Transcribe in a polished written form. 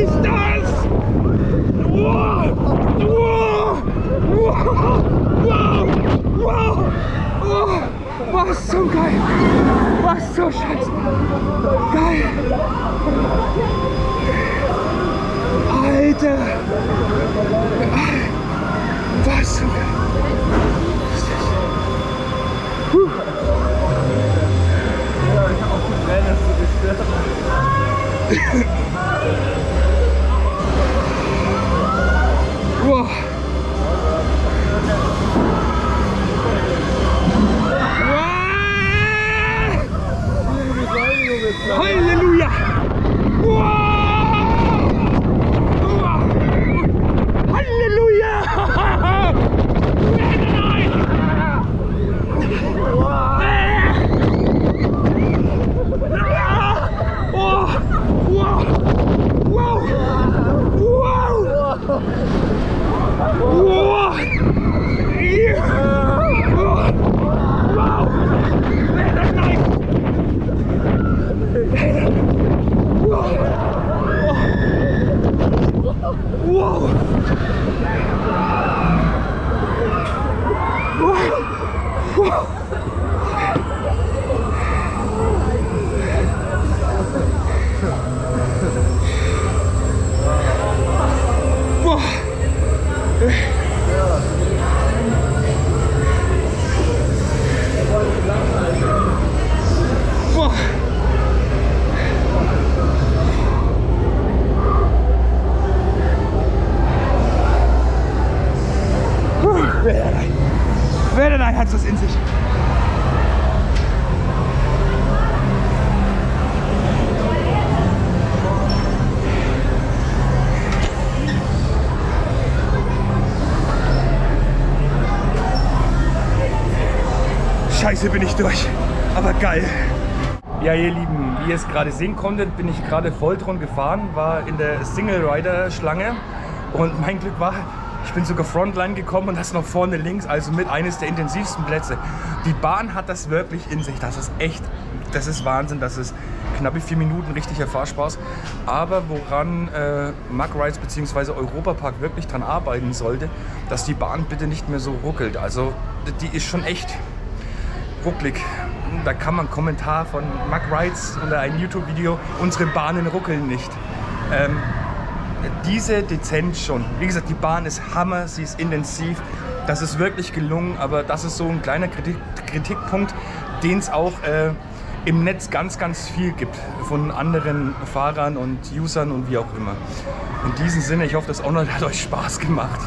ist das? Wow! Wow! Wow! Wow! Wow! Oh, was so geil! Was so scheiße! Geil! Alter! Was so geil! Wow. Halleluja! Wow. Halleluja! Werdenei hat es in sich. Scheiße, bin ich durch. Aber geil. Ja, ihr Lieben, wie ihr es gerade sehen konntet, bin ich gerade Voltron gefahren, war in der Single-Rider-Schlange und mein Glück war, ich bin sogar Frontline gekommen und das noch vorne links, also mit eines der intensivsten Plätze. Die Bahn hat das wirklich in sich, das ist echt, das ist Wahnsinn, das ist knappe 4 Minuten richtiger Fahrspaß. Aber woran Mack Rides bzw. Europapark wirklich dran arbeiten sollte, dass die Bahn bitte nicht mehr so ruckelt. Also die ist schon echt rucklig. Da kann man einen Kommentar von Mack Rides unter ein YouTube-Video, unsere Bahnen ruckeln nicht. Diese dezent schon. Wie gesagt, die Bahn ist Hammer, sie ist intensiv, das ist wirklich gelungen, aber das ist so ein kleiner Kritikpunkt, den es auch im Netz ganz, ganz viel gibt von anderen Fahrern und Usern und wie auch immer. In diesem Sinne, ich hoffe, das Online hat euch Spaß gemacht.